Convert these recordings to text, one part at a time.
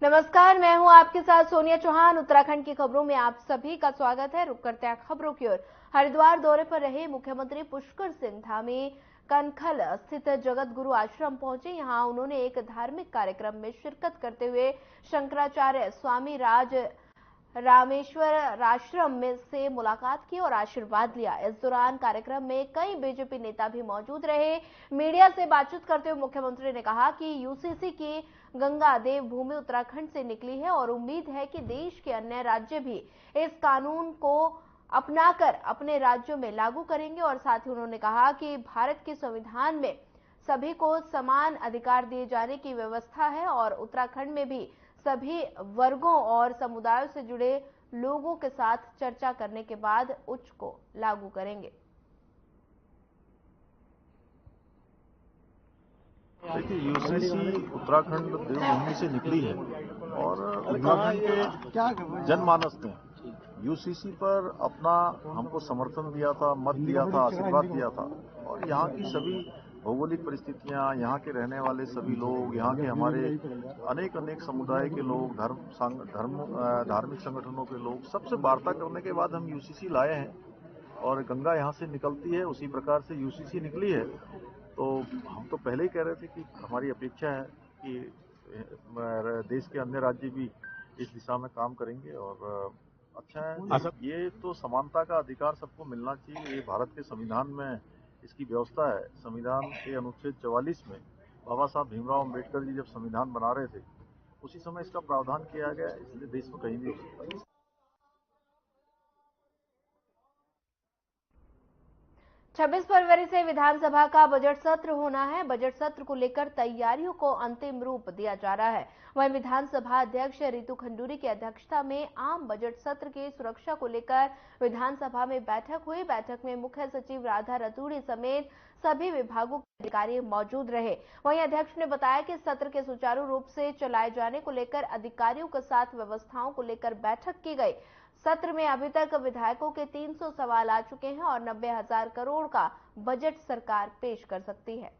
नमस्कार, मैं हूं आपके साथ सोनिया चौहान। उत्तराखंड की खबरों में आप सभी का स्वागत है। रुक करते हैं खबरों की ओर। हरिद्वार दौरे पर रहे मुख्यमंत्री पुष्कर सिंह धामी कनखल स्थित जगत गुरु आश्रम पहुंचे। यहां उन्होंने एक धार्मिक कार्यक्रम में शिरकत करते हुए शंकराचार्य स्वामी रामेश्वर आश्रम में से मुलाकात की और आशीर्वाद लिया। इस दौरान कार्यक्रम में कई बीजेपी नेता भी मौजूद रहे। मीडिया से बातचीत करते हुए मुख्यमंत्री ने कहा कि यूसीसी की गंगा देवभूमि उत्तराखंड से निकली है और उम्मीद है कि देश के अन्य राज्य भी इस कानून को अपनाकर अपने राज्यों में लागू करेंगे। और साथ ही उन्होंने कहा कि भारत के संविधान में सभी को समान अधिकार दिए जाने की व्यवस्था है और उत्तराखंड में भी सभी वर्गों और समुदायों से जुड़े लोगों के साथ चर्चा करने के बाद उच्च को लागू करेंगे। देखिए, यूसीसी उत्तराखंड देवभूमि से निकली है और उत्तराखंड के जनमानस ने यूसीसी पर अपना हमको समर्थन दिया था, मत दिया था, आशीर्वाद दिया था। और यहाँ की सभी भौगोलिक परिस्थितियाँ, यहाँ के रहने वाले सभी लोग, यहाँ के हमारे अनेक समुदाय के लोग, धार्मिक संगठनों के लोग, सबसे वार्ता करने के बाद हम यूसीसी लाए हैं। और गंगा यहाँ से निकलती है, उसी प्रकार से यूसीसी निकली है। तो हम तो पहले ही कह रहे थे कि हमारी अपेक्षा है कि देश के अन्य राज्य भी इस दिशा में काम करेंगे और अच्छा है। ये तो समानता का अधिकार सबको मिलना चाहिए। ये भारत के संविधान में इसकी व्यवस्था है। संविधान के अनुच्छेद 44 में बाबा साहब भीमराव अम्बेडकर जी जब संविधान बना रहे थे, उसी समय इसका प्रावधान किया गया, इसलिए देश में कहीं भी हो सकता है। 26 फरवरी से विधानसभा का बजट सत्र होना है। बजट सत्र को लेकर तैयारियों को अंतिम रूप दिया जा रहा है। वहीं विधानसभा अध्यक्ष रितु खंडूरी की अध्यक्षता में आम बजट सत्र की सुरक्षा को लेकर विधानसभा में बैठक हुई। बैठक में मुख्य सचिव राधा रतूड़ी समेत सभी विभागों के अधिकारी मौजूद रहे। वहीं अध्यक्ष ने बताया कि सत्र के सुचारू रूप से चलाए जाने को लेकर अधिकारियों के साथ व्यवस्थाओं को लेकर बैठक की गई। सत्र में अभी तक विधायकों के 300 सवाल आ चुके हैं और 90,000 करोड़ का बजट सरकार पेश कर सकती है।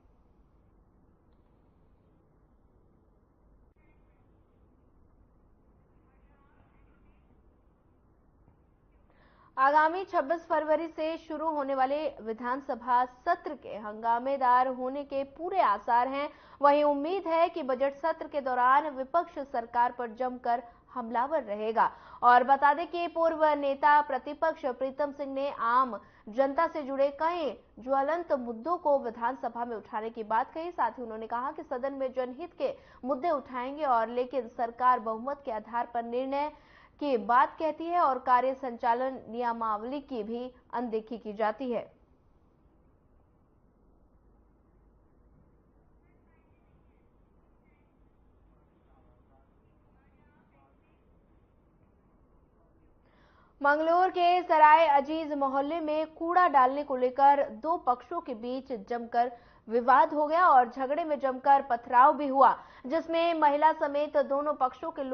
आगामी 26 फरवरी से शुरू होने वाले विधानसभा सत्र के हंगामेदार होने के पूरे आसार हैं। वहीं उम्मीद है कि बजट सत्र के दौरान विपक्ष सरकार पर जमकर हमलावर रहेगा। और बता दें कि पूर्व नेता प्रतिपक्ष प्रीतम सिंह ने आम जनता से जुड़े कई ज्वलंत मुद्दों को विधानसभा में उठाने की बात कही। साथ ही उन्होंने कहा कि सदन में जनहित के मुद्दे उठाएंगे और लेकिन सरकार बहुमत के आधार पर निर्णय की बात कहती है और कार्य संचालन नियमावली की भी अनदेखी की जाती है। मंगलोर के सराय अजीज मोहल्ले में कूड़ा डालने को लेकर दो पक्षों के बीच जमकर विवाद हो गया और झगड़े में जमकर पथराव भी हुआ, जिसमें महिला समेत दोनों पक्षों के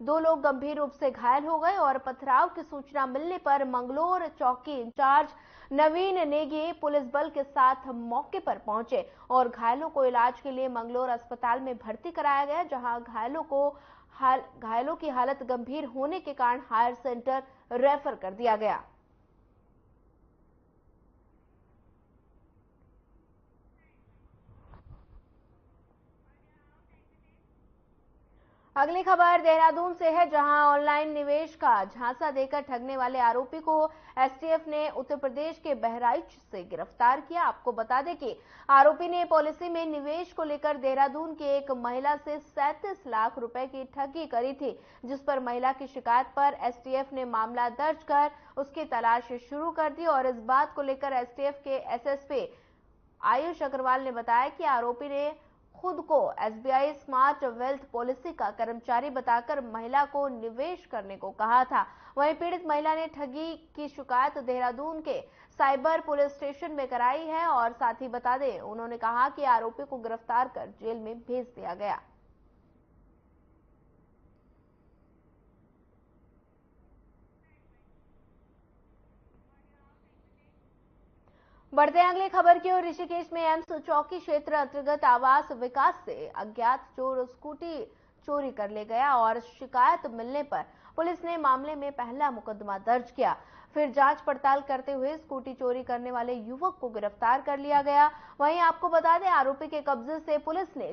दो लोग गंभीर रूप से घायल हो गए। और पथराव की सूचना मिलने पर मंगलोर चौकी इंचार्ज नवीन नेगी पुलिस बल के साथ मौके पर पहुंचे और घायलों को इलाज के लिए मंगलोर अस्पताल में भर्ती कराया गया, जहां घायलों की हालत गंभीर होने के कारण हायर सेंटर रेफर कर दिया गया। अगली खबर देहरादून से है, जहां ऑनलाइन निवेश का झांसा देकर ठगने वाले आरोपी को एसटीएफ ने उत्तर प्रदेश के बहराइच से गिरफ्तार किया। आपको बता दें कि आरोपी ने पॉलिसी में निवेश को लेकर देहरादून की एक महिला से 37 लाख रुपए की ठगी करी थी, जिस पर महिला की शिकायत पर एसटीएफ ने मामला दर्ज कर उसकी तलाश शुरू कर दी। और इस बात को लेकर एसटीएफ के एसएसपी आयुष अग्रवाल ने बताया कि आरोपी ने खुद को एसबीआई स्मार्ट वेल्थ पॉलिसी का कर्मचारी बताकर महिला को निवेश करने को कहा था। वहीं पीड़ित महिला ने ठगी की शिकायत देहरादून के साइबर पुलिस स्टेशन में कराई है और साथ ही बता दें, उन्होंने कहा कि आरोपी को गिरफ्तार कर जेल में भेज दिया गया। बढ़ते हैं अगली खबर की ओर। ऋषिकेश में एम्स चौकी क्षेत्र अंतर्गत आवास विकास से अज्ञात चोर स्कूटी चोरी कर ले गया और शिकायत मिलने पर पुलिस ने मामले में पहला मुकदमा दर्ज किया। फिर जांच पड़ताल करते हुए स्कूटी चोरी करने वाले युवक को गिरफ्तार कर लिया गया। वहीं आपको बता दें, आरोपी के कब्जे से पुलिस ने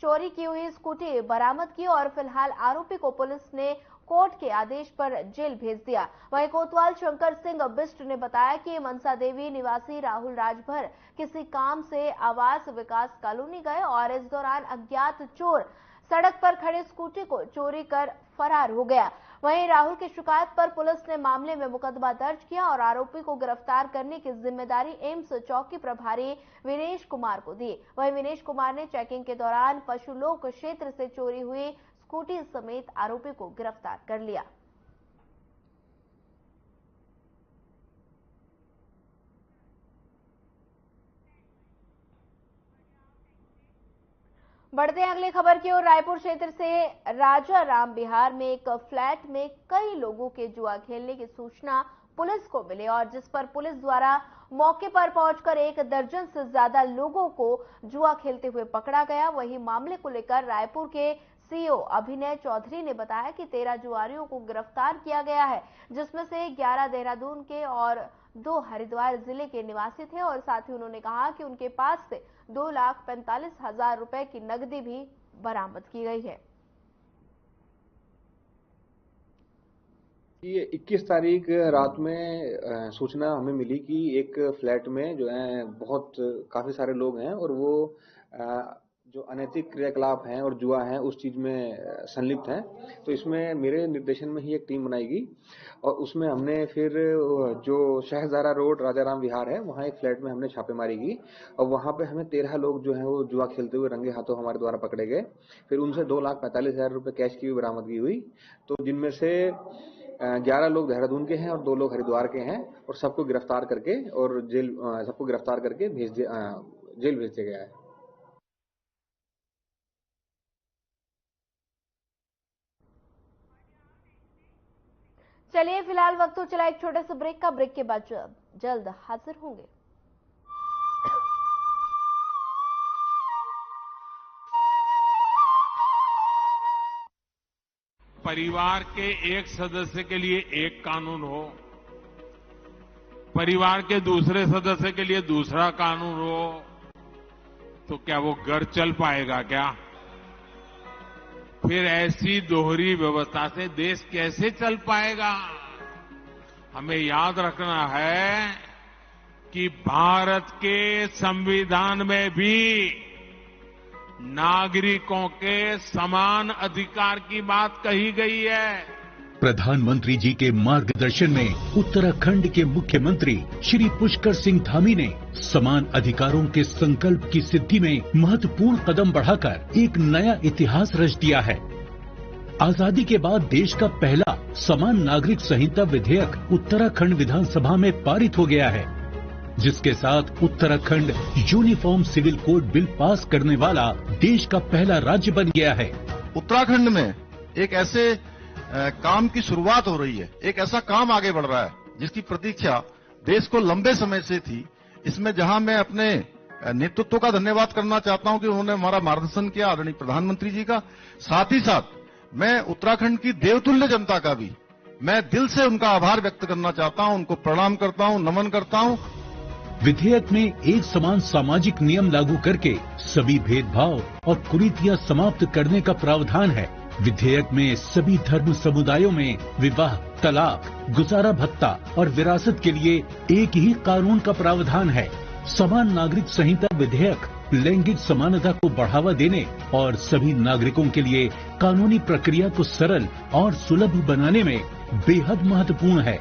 चोरी की हुई स्कूटी बरामद की और फिलहाल आरोपी को पुलिस ने कोर्ट के आदेश पर जेल भेज दिया। वहीं कोतवाल शंकर सिंह बिष्ट ने बताया कि मनसा देवी निवासी राहुल राजभर किसी काम से आवास विकास कॉलोनी गए और इस दौरान अज्ञात चोर सड़क पर खड़े स्कूटी को चोरी कर फरार हो गया। वहीं राहुल की शिकायत पर पुलिस ने मामले में मुकदमा दर्ज किया और आरोपी को गिरफ्तार करने की जिम्मेदारी एम्स चौकी प्रभारी विनेश कुमार को दी। वहीं विनेश कुमार ने चेकिंग के दौरान पशुलोक क्षेत्र से चोरी हुई स्कूटी समेत आरोपी को गिरफ्तार कर लिया। बढ़ते हैं अगली खबर की ओर। रायपुर क्षेत्र से राजा राम बिहार में एक फ्लैट में कई लोगों के जुआ खेलने की सूचना पुलिस को मिली और जिस पर पुलिस द्वारा मौके पर पहुंचकर 1 दर्जन से ज्यादा लोगों को जुआ खेलते हुए पकड़ा गया। वहीं मामले को लेकर रायपुर के सीओ अभिनय चौधरी ने बताया कि 13 जुआरियों को गिरफ्तार किया गया है, जिसमें से 11 देहरादून के और 2 हरिद्वार जिले के निवासी थे और साथ ही उन्होंने कहा कि उनके पास से 2,45,000 रुपए की नकदी भी बरामद की गई है। ये 21 तारीख रात में सूचना हमें मिली कि एक फ्लैट में जो है काफी सारे लोग हैं और वो जो अनैतिक क्रियाकलाप हैं और जुआ है उस चीज में संलिप्त हैं। तो इसमें मेरे निर्देशन में ही एक टीम बनाई गई और उसमें हमने फिर जो शहजारा रोड राजा राम विहार है वहां एक फ्लैट में हमने छापेमारी की और वहां पे हमें 13 लोग जो है वो जुआ खेलते हुए रंगे हाथों हमारे द्वारा पकड़े गए। फिर उनसे 2,45,000 रुपए कैश की भी बरामदगी हुई। तो जिनमें से 11 लोग देहरादून के हैं और 2 लोग हरिद्वार के हैं और सबको गिरफ्तार करके और जेल भेज दिया गया है। चलिए फिलहाल वक्त हो चला एक छोटे से ब्रेक का। ब्रेक के बाद जल्द हाजिर होंगे। परिवार के एक सदस्य के लिए एक कानून हो, परिवार के दूसरे सदस्य के लिए दूसरा कानून हो, तो क्या वो घर चल पाएगा क्या? फिर ऐसी दोहरी व्यवस्था से देश कैसे चल पाएगा? हमें याद रखना है कि भारत के संविधान में भी नागरिकों के समान अधिकार की बात कही गई है। प्रधानमंत्री जी के मार्गदर्शन में उत्तराखंड के मुख्यमंत्री श्री पुष्कर सिंह धामी ने समान अधिकारों के संकल्प की सिद्धि में महत्वपूर्ण कदम बढ़ाकर एक नया इतिहास रच दिया है। आजादी के बाद देश का पहला समान नागरिक संहिता विधेयक उत्तराखंड विधानसभा में पारित हो गया है, जिसके साथ Uttarakhand uniform civil code bill pass करने वाला देश का पहला राज्य बन गया है। उत्तराखंड में एक ऐसे काम की शुरुआत हो रही है, एक ऐसा काम आगे बढ़ रहा है जिसकी प्रतीक्षा देश को लंबे समय से थी। इसमें जहां मैं अपने नेतृत्व का धन्यवाद करना चाहता हूं कि उन्होंने हमारा मार्गदर्शन किया, आदरणीय प्रधानमंत्री जी का, साथ ही साथ मैं उत्तराखंड की देवतुल्य जनता का भी मैं दिल से उनका आभार व्यक्त करना चाहता हूं, उनको प्रणाम करता हूं, नमन करता हूं। विधेयक में एक समान सामाजिक नियम लागू करके सभी भेदभाव और कुरीतियां समाप्त करने का प्रावधान है। विधेयक में सभी धर्म समुदायों में विवाह, तलाक, गुजारा भत्ता और विरासत के लिए एक ही कानून का प्रावधान है। समान नागरिक संहिता विधेयक लैंगिक समानता को बढ़ावा देने और सभी नागरिकों के लिए कानूनी प्रक्रिया को सरल और सुलभ बनाने में बेहद महत्वपूर्ण है।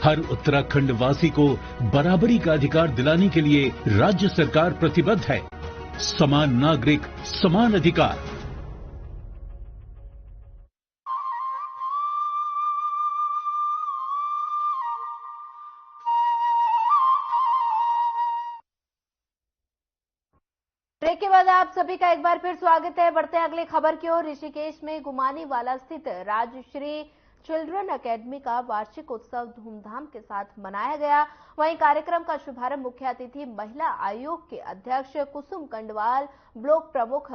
हर उत्तराखंड वासी को बराबरी का अधिकार दिलाने के लिए राज्य सरकार प्रतिबद्ध है। समान नागरिक, समान अधिकार। ब्रेक के बाद आप सभी का एक बार फिर स्वागत है। बढ़ते हैं अगली खबर की ओर। ऋषिकेश में गुमानीवाला स्थित राजश्री चिल्ड्रन एकेडमी का वार्षिक उत्सव धूमधाम के साथ मनाया गया। वहीं कार्यक्रम का शुभारंभ मुख्य अतिथि महिला आयोग के अध्यक्ष कुसुम कंडवाल, ब्लॉक प्रमुख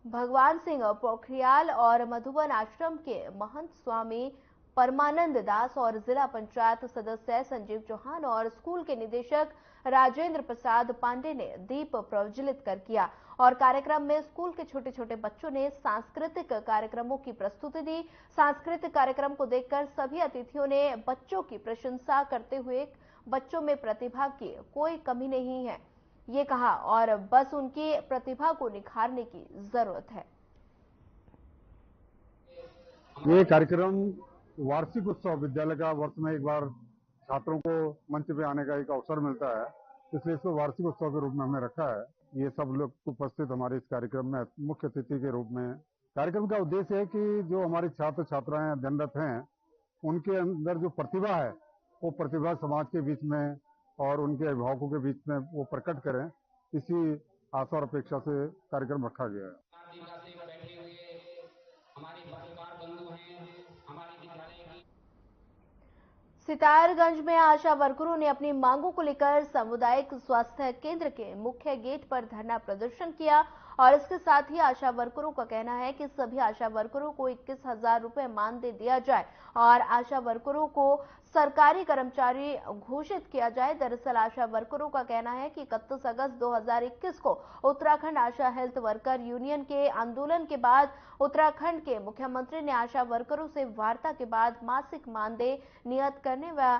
भगवान सिंह पोखरियाल और मधुबन आश्रम के महंत स्वामी परमानंद दास और जिला पंचायत सदस्य संजीव चौहान और स्कूल के निदेशक राजेंद्र प्रसाद पांडे ने दीप प्रज्वलित कर किया और कार्यक्रम में स्कूल के छोटे छोटे बच्चों ने सांस्कृतिक कार्यक्रमों की प्रस्तुति दी। सांस्कृतिक कार्यक्रम को देखकर सभी अतिथियों ने बच्चों की प्रशंसा करते हुए बच्चों में प्रतिभा की कोई कमी नहीं है ये कहा और बस उनकी प्रतिभा को निखारने की जरूरत है। ये कार्यक्रम वार्षिक उत्सव विद्यालय का वर्ष में एक बार छात्रों को मंच पे आने का एक अवसर मिलता है, इसलिए इसको वार्षिक उत्सव के रूप में हमने रखा है। ये सब लोग उपस्थित हमारे इस कार्यक्रम में मुख्य अतिथि के रूप में। कार्यक्रम का उद्देश्य है कि जो हमारे छात्र छात्राएं अध्ययनरत हैं उनके अंदर जो प्रतिभा है वो प्रतिभा समाज के बीच में और उनके अभिभावकों के बीच में वो प्रकट करें, इसी आशा और अपेक्षा से कार्यक्रम रखा गया है। सितारगंज में आशा वर्करों ने अपनी मांगों को लेकर सामुदायिक स्वास्थ्य केंद्र के मुख्य गेट पर धरना प्रदर्शन किया और इसके साथ ही आशा वर्करों का कहना है कि सभी आशा वर्करों को 21,000 रुपए मानदेय दिया जाए और आशा वर्करों को सरकारी कर्मचारी घोषित किया जाए। दरअसल आशा वर्करों का कहना है कि 31 अगस्त 2021 को उत्तराखंड आशा हेल्थ वर्कर यूनियन के आंदोलन के बाद उत्तराखंड के मुख्यमंत्री ने आशा वर्करों से वार्ता के बाद मासिक मानदेय नियत करने व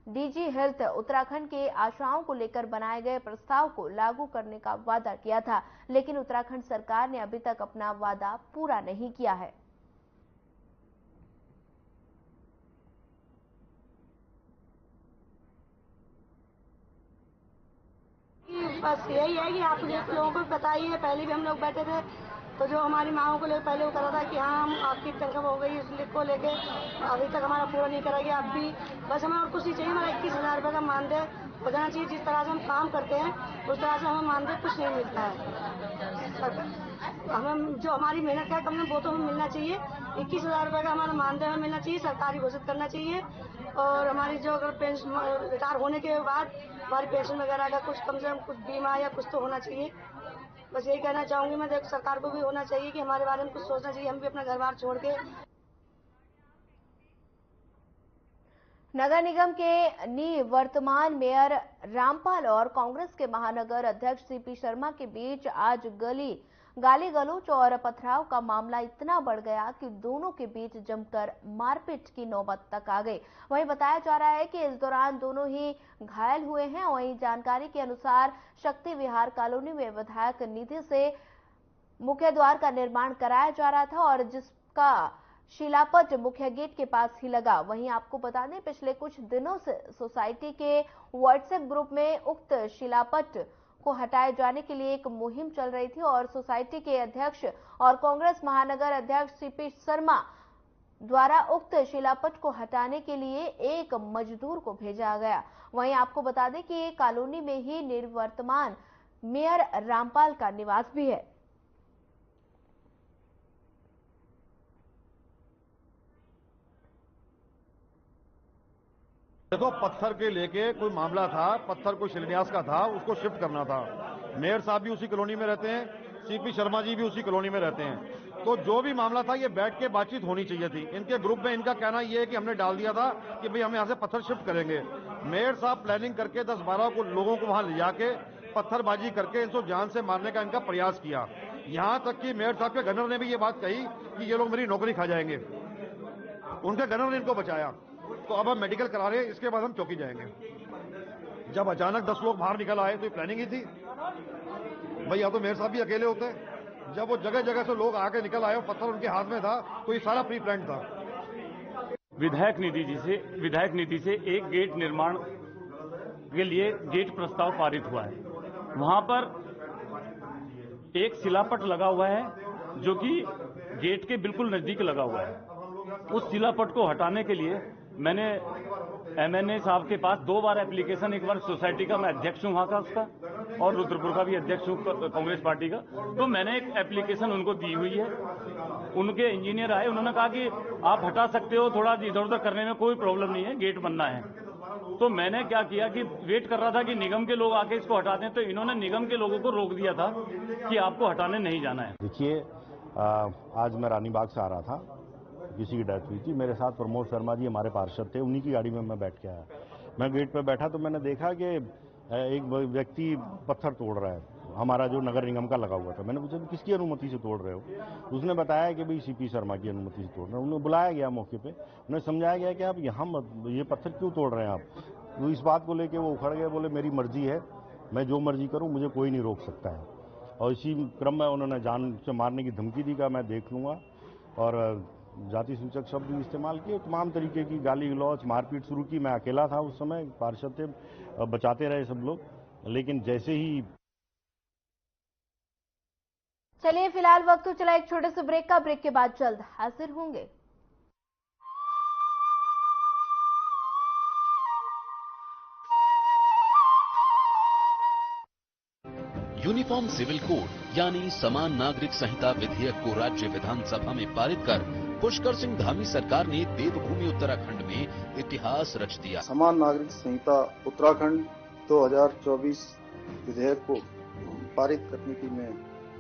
डीजी हेल्थ उत्तराखंड के आशाओं को लेकर बनाए गए प्रस्ताव को लागू करने का वादा किया था, लेकिन उत्तराखंड सरकार ने अभी तक अपना वादा पूरा नहीं किया है। बस यही है कि आप लोगों को बताइए, पहले भी हम लोग बैठे थे तो जो हमारी मांगों को लेकर पहले वो करा था कि हाँ हम आपकी तनख्वाह हो गई इसको लेके अभी तक हमारा पूरा नहीं करेंगे। अब भी बस हमें और कुछ नहीं चाहिए, हमारा 21,000 रुपये का मानदेय हो जाना चाहिए। जिस तरह से हम काम करते हैं उस तरह से हमें मानदेय कुछ नहीं मिलता है। हमें जो हमारी मेहनत का कम है वो तो हमें मिलना चाहिए। 21,000 रुपये का हमारा मानदेय हमें मिलना चाहिए, सरकारी घोषित करना चाहिए। और हमारी जो अगर पेंशन रिटायर होने के बाद हमारी पेंशन वगैरह का कुछ कम से कम कुछ बीमा या कुछ तो होना चाहिए। बस यही कहना चाहूंगी मैं, सरकार को भी होना चाहिए कि हमारे बारे में कुछ सोचना चाहिए, हम भी अपना घर बार छोड़ के। नगर निगम के निवर्तमान मेयर रामपाल और कांग्रेस के महानगर अध्यक्ष सीपी शर्मा के बीच आज गाली गलौज और पथराव का मामला इतना बढ़ गया कि दोनों के बीच जमकर मारपीट की नौबत तक आ गई। वहीं बताया जा रहा है कि इस दौरान दोनों ही घायल हुए हैं। वहीं जानकारी के अनुसार शक्ति विहार कॉलोनी में विधायक निधि से मुख्य द्वार का निर्माण कराया जा रहा था और जिसका शिलापट मुख्य गेट के पास ही लगा। वहीं आपको बता दें पिछले कुछ दिनों से सोसाइटी के व्हाट्सएप ग्रुप में उक्त शिलापट को हटाए जाने के लिए एक मुहिम चल रही थी और सोसाइटी के अध्यक्ष और कांग्रेस महानगर अध्यक्ष सीपी शर्मा द्वारा उक्त शिलापट को हटाने के लिए एक मजदूर को भेजा गया। वहीं आपको बता दें कि ये कॉलोनी में ही निवर्तमान मेयर रामपाल का निवास भी है। देखो, पत्थर के लेके कोई मामला था, पत्थर कोई शिलान्यास का था, उसको शिफ्ट करना था। मेयर साहब भी उसी कॉलोनी में रहते हैं, सीपी शर्मा जी भी उसी कॉलोनी में रहते हैं। तो जो भी मामला था ये बैठ के बातचीत होनी चाहिए थी। इनके ग्रुप में इनका कहना ये है कि हमने डाल दिया था कि भाई हम यहाँ से पत्थर शिफ्ट करेंगे। मेयर साहब प्लानिंग करके 10-12 लोगों को वहां ले जाके पत्थरबाजी करके इनको जान से मारने का इनका प्रयास किया। यहाँ तक कि मेयर साहब के गनर ने भी ये बात कही कि ये लोग मेरी नौकरी खा जाएंगे। उनके गनर ने इनको बचाया। तो अब हम मेडिकल करा रहे हैं, इसके बाद हम चौकी जाएंगे। जब अचानक 10 लोग बाहर निकल आए तो ये प्लानिंग ही थी भाई, या तो मेयर साहब भी अकेले होते। जब वो जगह जगह से लोग आके निकल आए और पत्थर उनके हाथ में था तो ये सारा प्री प्लान था। विधायक निधि से एक गेट निर्माण के लिए गेट प्रस्ताव पारित हुआ है। वहां पर एक शिलापट लगा हुआ है जो कि गेट के बिल्कुल नजदीक लगा हुआ है। उस शिलापट को हटाने के लिए मैंने एमएनए साहब के पास 2 बार एप्लीकेशन, एक बार सोसाइटी का मैं अध्यक्ष हूं वहां का उसका, और रुद्रपुर का भी अध्यक्ष हूं कांग्रेस पार्टी का, तो मैंने एक एप्लीकेशन उनको दी हुई है। उनके इंजीनियर आए, उन्होंने कहा कि आप हटा सकते हो, थोड़ा इधर उधर करने में कोई प्रॉब्लम नहीं है, गेट बनना है। तो मैंने क्या किया कि वेट कर रहा था कि निगम के लोग आके इसको हटा दें, तो इन्होंने निगम के लोगों को रोक दिया था कि आपको हटाने नहीं जाना है। देखिए, आज मैं रानीबाग से आ रहा था, किसी की डेथ हुई थी। मेरे साथ प्रमोद शर्मा जी हमारे पार्षद थे, उन्हीं की गाड़ी में मैं बैठ के आया। मैं गेट पे बैठा तो मैंने देखा कि एक व्यक्ति पत्थर तोड़ रहा है, हमारा जो नगर निगम का लगा हुआ था। मैंने पूछा किसकी अनुमति से तोड़ रहे हो? उसने बताया कि भाई सीपी शर्मा की अनुमति से तोड़ रहे हैं। उन्हें बुलाया गया मौके पे, उन्हें समझाया गया कि आप यहाँ ये पत्थर क्यों तोड़ रहे हैं आप। तो इस बात को लेकर वो उखड़ गए, बोले मेरी मर्जी है, मैं जो मर्जी करूँ, मुझे कोई नहीं रोक सकता है। और इसी क्रम में उन्होंने जान से मारने की धमकी दी का मैं देख लूंगा, और जाति सूचक शब्द भी इस्तेमाल किए, तमाम तरीके की गाली गलौज मारपीट शुरू की। मैं अकेला था उस समय, पार्षद थे, बचाते रहे सब लोग, लेकिन जैसे ही। चलिए फिलहाल वक्त हो चला एक छोटे से ब्रेक का। ब्रेक के बाद जल्द हाजिर होंगे। यूनिफॉर्म सिविल कोड यानी समान नागरिक संहिता विधेयक को राज्य विधानसभा में पारित कर पुष्कर सिंह धामी सरकार ने देवभूमि उत्तराखंड में इतिहास रच दिया। समान नागरिक संहिता उत्तराखंड 2024 विधेयक को पारित करने की मैं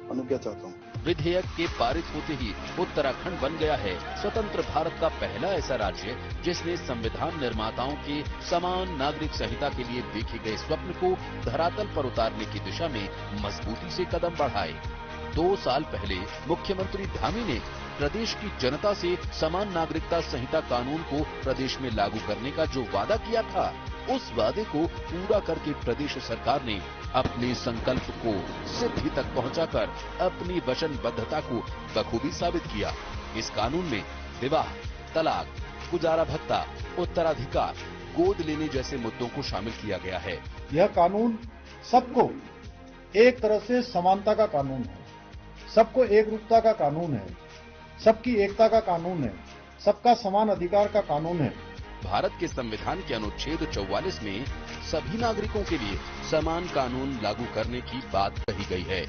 अनुज्ञा चाहता हूँ। विधेयक के पारित होते ही उत्तराखंड बन गया है स्वतंत्र भारत का पहला ऐसा राज्य जिसने संविधान निर्माताओं के समान नागरिक संहिता के लिए देखे गए स्वप्न को धरातल पर उतारने की दिशा में मजबूती से कदम बढ़ाए। 2 साल पहले मुख्यमंत्री धामी ने प्रदेश की जनता से समान नागरिकता संहिता कानून को प्रदेश में लागू करने का जो वादा किया था, उस वादे को पूरा करके प्रदेश सरकार ने अपने संकल्प को सिद्धि तक पहुंचाकर अपनी वचनबद्धता को बखूबी साबित किया। इस कानून में विवाह, तलाक, गुजारा भत्ता, उत्तराधिकार, गोद लेने जैसे मुद्दों को शामिल किया गया है। यह कानून सबको एक तरह से समानता का कानून है, सबको एक रूपता का कानून है, सबकी एकता का कानून है, सबका समान अधिकार का कानून है। भारत के संविधान के अनुच्छेद 44 में सभी नागरिकों के लिए समान कानून लागू करने की बात कही गई है।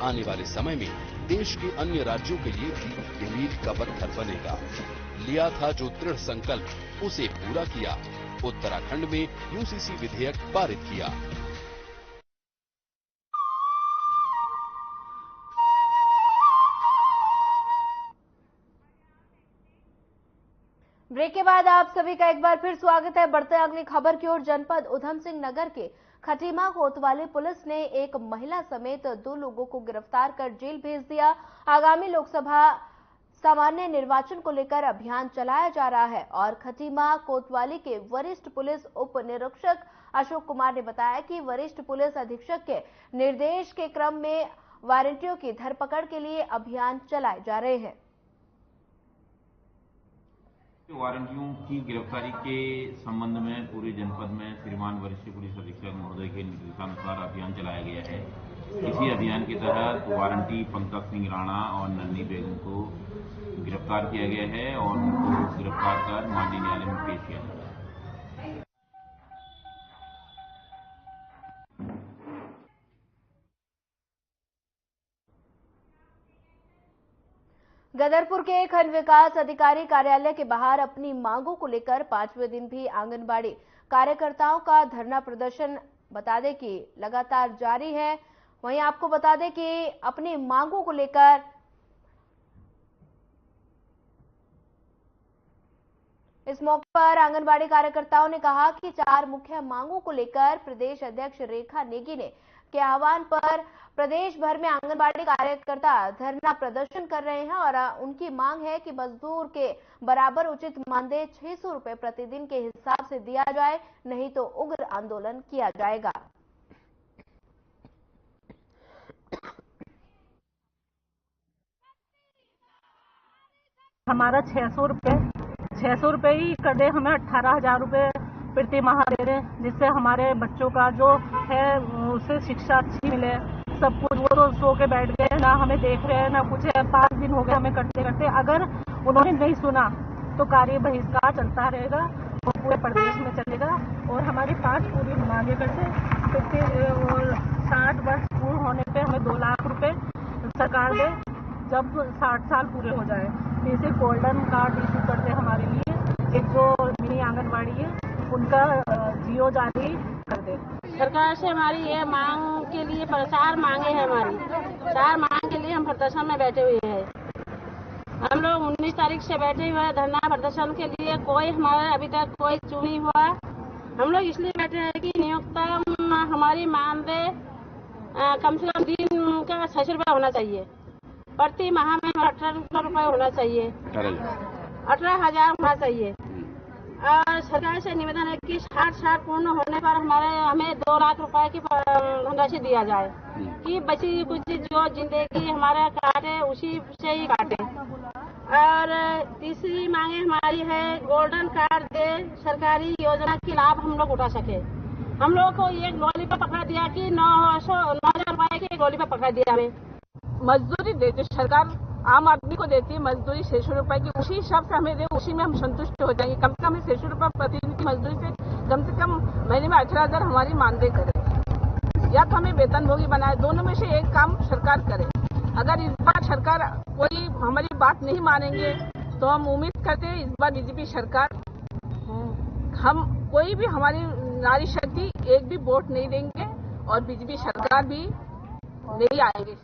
आने वाले समय में देश के अन्य राज्यों के लिए भी मील का पत्थर बनेगा। लिया था जो दृढ़ संकल्प, उसे पूरा किया। उत्तराखंड में यूसीसी विधेयक पारित किया। ब्रेक के बाद आप सभी का एक बार फिर स्वागत है। बढ़ते अगली खबर की ओर। जनपद उधम सिंह नगर के खटीमा कोतवाली पुलिस ने एक महिला समेत 2 लोगों को गिरफ्तार कर जेल भेज दिया। आगामी लोकसभा सामान्य निर्वाचन को लेकर अभियान चलाया जा रहा है और खटीमा कोतवाली के वरिष्ठ पुलिस उप निरीक्षक अशोक कुमार ने बताया कि वरिष्ठ पुलिस अधीक्षक के निर्देश के क्रम में वारंटियों की धरपकड़ के लिए अभियान चलाए जा रहे हैं। वारंटियों की गिरफ्तारी के संबंध में पूरे जनपद में श्रीमान वरिष्ठ पुलिस अधीक्षक महोदय के निर्देशानुसार अभियान चलाया गया है। इसी अभियान के तहत वारंटी पंकज सिंह राणा और नन्नी बेगम को गिरफ्तार किया गया है और उनको गिरफ्तार कर माननीय न्यायालय में पेश किया गया है। गदरपुर के खंड विकास अधिकारी कार्यालय के बाहर अपनी मांगों को लेकर 5वें दिन भी आंगनबाड़ी कार्यकर्ताओं का धरना प्रदर्शन बता दें कि लगातार जारी है। वहीं आपको बता दें कि अपनी मांगों को लेकर इस मौके पर आंगनबाड़ी कार्यकर्ताओं ने कहा कि 4 मुख्य मांगों को लेकर प्रदेश अध्यक्ष रेखा नेगी ने के आह्वान पर प्रदेश भर में आंगनबाड़ी कार्यकर्ता धरना प्रदर्शन कर रहे हैं और उनकी मांग है कि मजदूर के बराबर उचित मानदेय 600 रुपए प्रतिदिन के हिसाब से दिया जाए, नहीं तो उग्र आंदोलन किया जाएगा। हमारा 600 रुपए ही कर दे, हमें 18,000 रुपए प्रति माह दे दें, जिससे हमारे बच्चों का जो है उसे शिक्षा अच्छी मिले। सब कुछ वो तो सो के बैठ गए, ना हमें देख रहे हैं ना कुछ है। 5 दिन हो गए हमें करते करते। अगर उन्होंने नहीं सुना तो कार्य बहिष्कार चलता रहेगा, वो पूरे प्रदेश में चलेगा। और हमारी 5 पूरी मांगे करते और 60 वर्ष पूर्ण होने पे हमें 2 लाख रुपए सरकार दे जब 60 साल पूरे हो जाए। इसे गोल्डन कार्ड इशू करते हमारे लिए। एक जो मिनी आंगनबाड़ी है उनका जियो जारी कर दे। सरकार से हमारी ये मांग के लिए चार मांगे हैं हमारी। चार मांग के लिए हम प्रदर्शन में बैठे हुए हैं। हम लोग 19 तारीख से बैठे हुए हैं धरना प्रदर्शन के लिए। कोई हमारे अभी तक कोई चुन नहीं हुआ। हम लोग इसलिए बैठे हैं कि नियोक्ता हमारी मानदेय कम से कम दिन का 600 रुपये होना चाहिए। प्रति माह में 1800 रुपये होना चाहिए। 18,000 होना चाहिए। और सरकार से निवेदन है कि 60 साल पूर्ण होने पर हमें 2 लाख रुपए की धनराशि दिया जाए कि बची कुछ जो जिंदगी हमारा काटे उसी से ही काटे। और तीसरी मांगे हमारी है गोल्डन कार्ड दे, सरकारी योजना की लाभ हम लोग उठा सके। हम लोग को एक गोली पर पकड़ा दिया कि 9,000 रुपए की गोली पर पकड़ा दिया हमें। मजदूरी देती सरकार आम आदमी को देती है मजदूरी 600 रुपए की, उसी हिसाब से हमें दे, उसी में हम संतुष्ट हो जाएंगे। कम से कम 600 रुपए प्रतिदिन की मजदूरी से कम महीने में 18,000 हमारी मानदेय करे, या तो हमें वेतनभोगी बनाए। दोनों में से एक काम सरकार करे। अगर इस बार सरकार कोई हमारी बात नहीं मानेंगे तो हम उम्मीद करते हैं इस बार बीजेपी सरकार, हम कोई भी हमारी नारी शक्ति एक भी वोट नहीं देंगे और बीजेपी सरकार भी नहीं आएगी।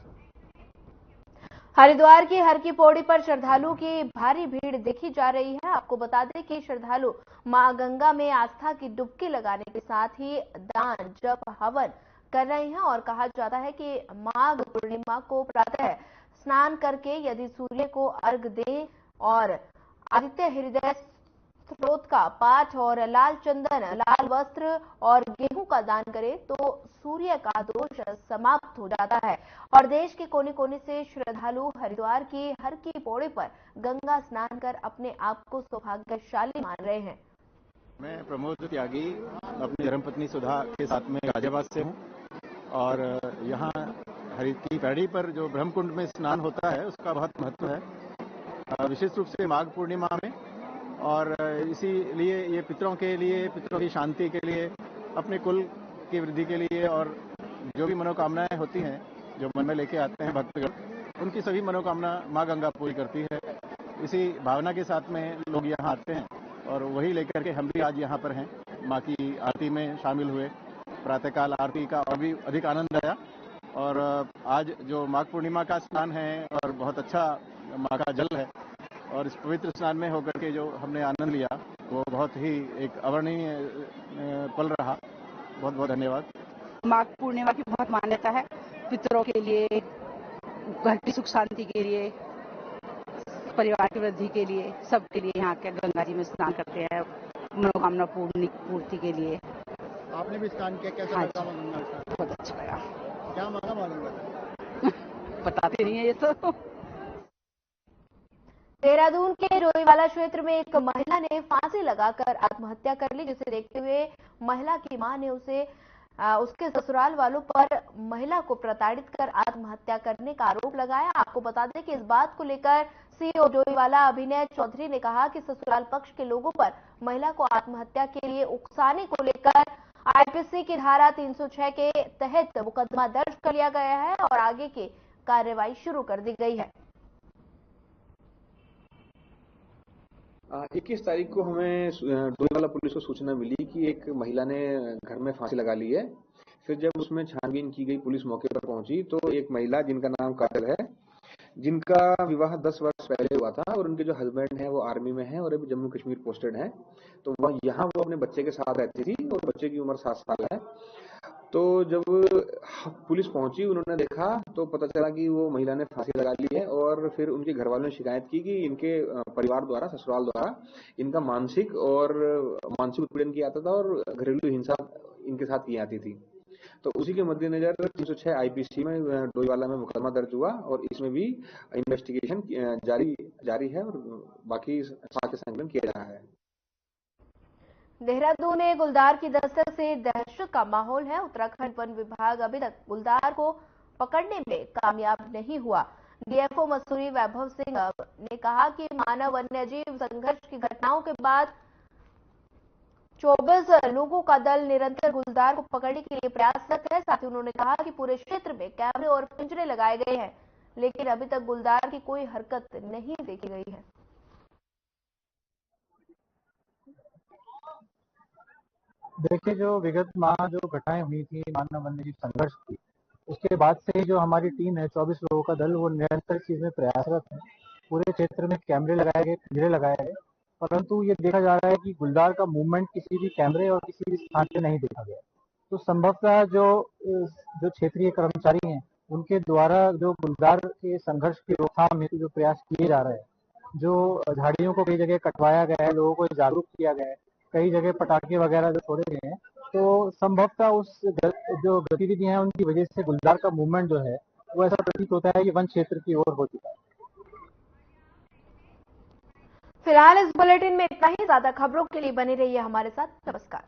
हरिद्वार की हर की पौड़ी पर श्रद्धालुओं की भारी भीड़ देखी जा रही है। आपको बता दें कि श्रद्धालु मां गंगा में आस्था की डुबकी लगाने के साथ ही दान जप हवन कर रहे हैं और कहा जाता है कि माघ पूर्णिमा को प्रातः स्नान करके यदि सूर्य को अर्घ दें और आदित्य हृदय स्त्रोत का पाठ और लाल चंदन, लाल वस्त्र और गेहूं का दान करें तो सूर्य का दोष समाप्त हो जाता है। और देश के कोने कोने से श्रद्धालु हरिद्वार की हर की पौड़ी पर गंगा स्नान कर अपने आप को सौभाग्यशाली मान रहे हैं। मैं प्रमोद त्यागी अपनी धर्मपत्नी सुधा के साथ में गाजियाबाद से हूं और यहाँ हरि की पैड़ी पर जो ब्रह्मकुंड में स्नान होता है उसका बहुत महत्व है, विशेष रूप से माघ पूर्णिमा में। और इसीलिए ये पितरों के लिए, पितरों की शांति के लिए, अपने कुल की वृद्धि के लिए और जो भी मनोकामनाएं होती हैं जो मन में लेके आते हैं भक्तगण, उनकी सभी मनोकामना माँ गंगा पूरी करती है। इसी भावना के साथ में लोग यहाँ आते हैं और वही लेकर के हम भी आज यहाँ पर हैं। माँ की आरती में शामिल हुए, प्रातःकाल आरती का और भी अधिक आनंद आया। और आज जो माघ पूर्णिमा का स्नान है और बहुत अच्छा माँ का जल है और इस पवित्र स्नान में होकर के जो हमने आनंद लिया वो बहुत ही एक अवर्णनीय पल रहा। बहुत बहुत धन्यवाद। माघ पूर्णिमा की बहुत मान्यता है, पितरों के लिए, घर की सुख शांति के लिए, परिवार की वृद्धि के लिए, सबके लिए यहाँ के गंगा जी में स्नान करते हैं मनोकामना पूर्ति के लिए। आपने भी स्नान किया, कैसा लगा? बहुत अच्छा लगा। क्या मांगा मालूम? बताते नहीं है ये तो। देहरादून के रोईवाला क्षेत्र में एक महिला ने फांसी लगाकर आत्महत्या कर ली, जिसे देखते हुए महिला की मां ने उसके ससुराल वालों पर महिला को प्रताड़ित कर आत्महत्या करने का आरोप लगाया। आपको बता दें कि इस बात को लेकर सीओ डोईवाला अभिनय चौधरी ने कहा कि ससुराल पक्ष के लोगों पर महिला को आत्महत्या के लिए उकसाने को लेकर आईपीसी की धारा 306 के तहत मुकदमा दर्ज कर लिया गया है और आगे की कार्रवाई शुरू कर दी गई है। 21 तारीख को हमें डोईवाला पुलिस को सूचना मिली कि एक महिला ने घर में फांसी लगा ली है। फिर जब उसमें छानबीन की गई, पुलिस मौके पर पहुंची तो एक महिला जिनका नाम काजल है, जिनका विवाह 10 वर्ष पहले हुआ था और उनके जो हस्बैंड है वो आर्मी में है और अभी जम्मू कश्मीर पोस्टेड है, तो वह यहाँ वो अपने बच्चे के साथ रहती थी और बच्चे की उम्र 7 साल है। तो जब पुलिस पहुंची, उन्होंने देखा तो पता चला कि वो महिला ने फांसी लगा ली है और फिर उनके घर वालों ने शिकायत की कि इनके परिवार द्वारा, ससुराल द्वारा इनका मानसिक उत्पीड़न किया जाता था और घरेलू हिंसा इनके साथ की जाती थी। तो उसी के मद्देनजर 306 आईपीसी में डोईवाला में मुकदमा दर्ज हुआ और इसमें भी इन्वेस्टिगेशन जारी है और बाकी साक्ष्य संकलन किया जा रहा है। देहरादून में गुलदार की दस्तक से दहशत का माहौल है। उत्तराखंड वन विभाग अभी तक गुलदार को पकड़ने में कामयाब नहीं हुआ। डीएफओ मसूरी वैभव सिंह ने कहा कि मानव वन्यजीव संघर्ष की घटनाओं के बाद 24 लोगों का दल निरंतर गुलदार को पकड़ने के लिए प्रयासरत है। साथ ही उन्होंने कहा कि पूरे क्षेत्र में कैमरे और पिंजरे लगाए गए हैं, लेकिन अभी तक गुलदार की कोई हरकत नहीं देखी गई है। देखिए, जो विगत माह जो घटनाएं हुई थी मानव वन्यजीव संघर्ष की, उसके बाद से जो हमारी टीम है 24 लोगों का दल, वो निरंतर इस चीज में प्रयासरत है। पूरे क्षेत्र में कैमरे लगाए गए, पिंजरे लगाए गए, परंतु ये देखा जा रहा है कि गुलदार का मूवमेंट किसी भी कैमरे और किसी भी स्थान पे नहीं देखा गया। तो संभवतः जो क्षेत्रीय कर्मचारी हैं, उनके द्वारा जो गुलदार के संघर्ष की रोकथाम हेतु जो प्रयास किए जा रहे हैं, जो झाड़ियों को कई जगह कटवाया गया है, लोगों को जागरूक किया गया है, कई जगह पटाखे वगैरह जो छोड़े गए हैं, तो संभवतः उस जो गतिविधियां हैं उनकी वजह से गुलदार का मूवमेंट जो है वो ऐसा प्रतीत होता है कि वन क्षेत्र की ओर हो चुका है। फिलहाल इस बुलेटिन में इतना ही। ज्यादा खबरों के लिए बने रहिए हमारे साथ। नमस्कार।